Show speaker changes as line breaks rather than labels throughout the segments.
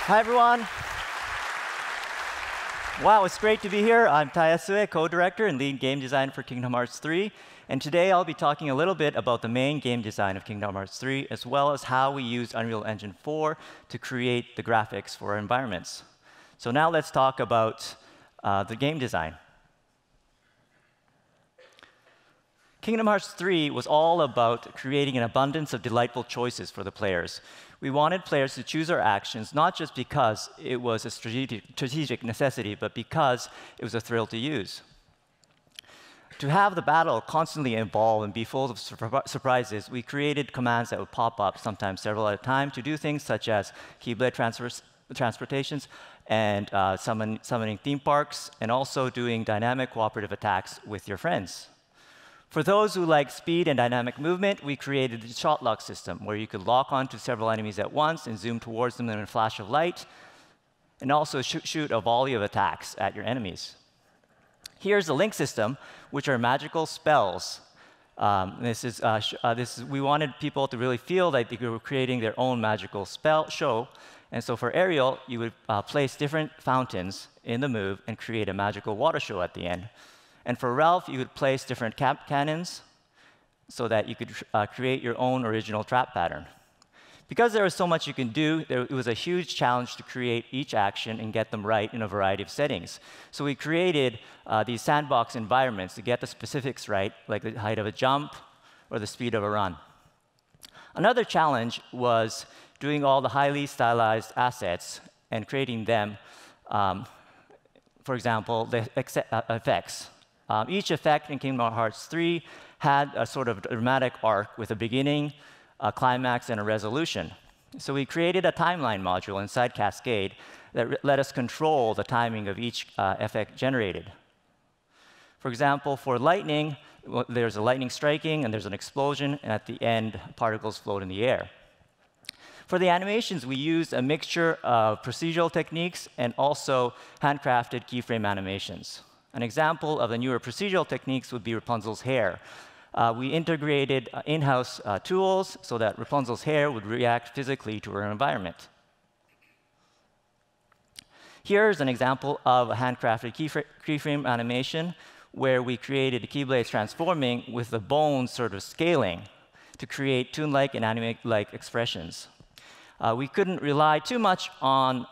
Hi, everyone. Wow, it's great to be here. I'm Tai Yasue, co-director and lead game designer for Kingdom Hearts 3. And today I'll be talking a little bit about the main game design of Kingdom Hearts 3, as well as how we use Unreal Engine 4 to create the graphics for our environments. So now let's talk about the game design. Kingdom Hearts 3 was all about creating an abundance of delightful choices for the players. We wanted players to choose our actions not just because it was a strategic necessity, but because it was a thrill to use. To have the battle constantly evolve and be full of surprises, we created commands that would pop up, sometimes several at a time, to do things such as Keyblade transportations and summoning theme parks, and also doing dynamic cooperative attacks with your friends. For those who like speed and dynamic movement, we created the shot lock system, where you could lock onto several enemies at once and zoom towards them in a flash of light, and also shoot a volley of attacks at your enemies. Here's the link system, which are magical spells. We wanted people to really feel like they were creating their own magical spell show. And so for Ariel, you would place different fountains in the move and create a magical water show at the end. And for Ralph, you would place different cannons so that you could create your own original trap pattern. Because there was so much you can do, it was a huge challenge to create each action and get them right in a variety of settings. So we created these sandbox environments to get the specifics right, like the height of a jump or the speed of a run. Another challenge was doing all the highly stylized assets and creating them, for example, the effects. Each effect in Kingdom Hearts 3 had a sort of dramatic arc with a beginning, a climax, and a resolution. So we created a timeline module inside Cascade that let us control the timing of each effect generated. For example, for lightning, there's a lightning striking, and there's an explosion, and at the end, particles float in the air. For the animations, we used a mixture of procedural techniques and also handcrafted keyframe animations. An example of the newer procedural techniques would be Rapunzel's hair. We integrated in-house tools so that Rapunzel's hair would react physically to her environment. Here's an example of a handcrafted keyframe animation where we created the Keyblades transforming with the bones sort of scaling to create toon-like and anime-like expressions. We couldn't rely too much on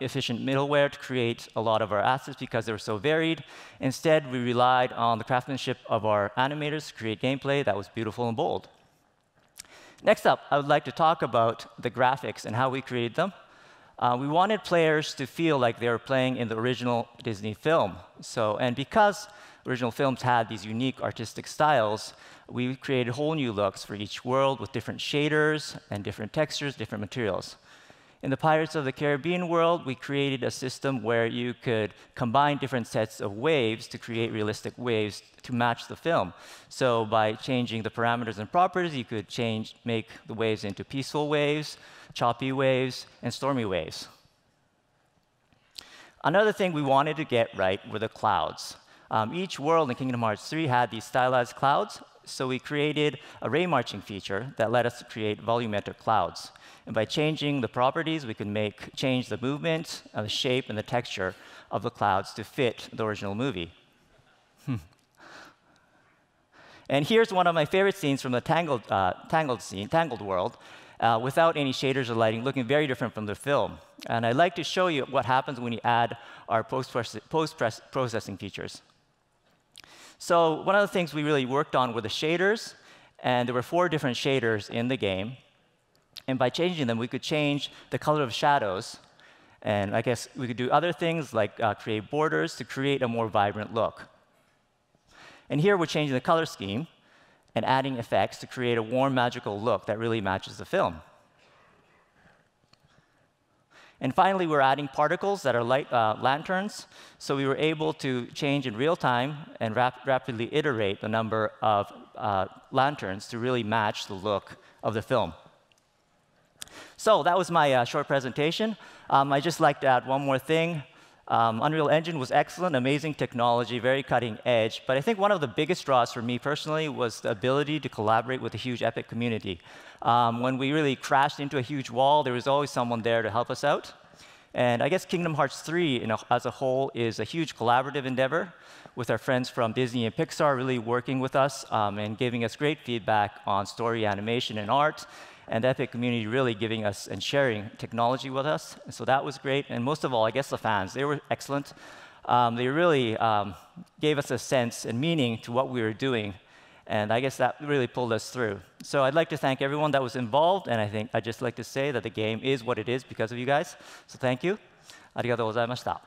efficient middleware to create a lot of our assets because they were so varied. Instead, we relied on the craftsmanship of our animators to create gameplay that was beautiful and bold. Next up, I would like to talk about the graphics and how we created them. We wanted players to feel like they were playing in the original Disney film. And because original films had these unique artistic styles, we created whole new looks for each world with different shaders and different textures, different materials. In the Pirates of the Caribbean world, we created a system where you could combine different sets of waves to create realistic waves to match the film. So by changing the parameters and properties, you could make the waves into peaceful waves, choppy waves, and stormy waves. Another thing we wanted to get right were the clouds. Each world in Kingdom Hearts 3 had these stylized clouds, so we created a ray marching feature that let us create volumetric clouds. And by changing the properties, we could change the movement, the shape, and the texture of the clouds to fit the original movie. And here's one of my favorite scenes from the Tangled world, without any shaders or lighting, looking very different from the film. And I'd like to show you what happens when you add our post-processing features. So one of the things we really worked on were the shaders, and there were 4 different shaders in the game. And by changing them, we could change the color of shadows. And I guess we could do other things like create borders to create a more vibrant look. And here we're changing the color scheme and adding effects to create a warm, magical look that really matches the film. And finally, we're adding particles that are light lanterns. So we were able to change in real time and rapidly iterate the number of lanterns to really match the look of the film. So that was my short presentation. I'd just like to add one more thing. Unreal Engine was excellent, amazing technology, very cutting edge. But I think one of the biggest draws for me personally was the ability to collaborate with a huge Epic community. When we really crashed into a huge wall, there was always someone there to help us out. And I guess Kingdom Hearts 3 as a whole is a huge collaborative endeavor with our friends from Disney and Pixar really working with us and giving us great feedback on story, animation, and art, and the Epic community really giving us and sharing technology with us. And so that was great. And most of all, I guess the fans, they were excellent. They really gave us a sense and meaning to what we were doing. And I guess that really pulled us through. So I'd like to thank everyone that was involved. And I think I'd just like to say that the game is what it is because of you guys. So thank you. ありがとうございました。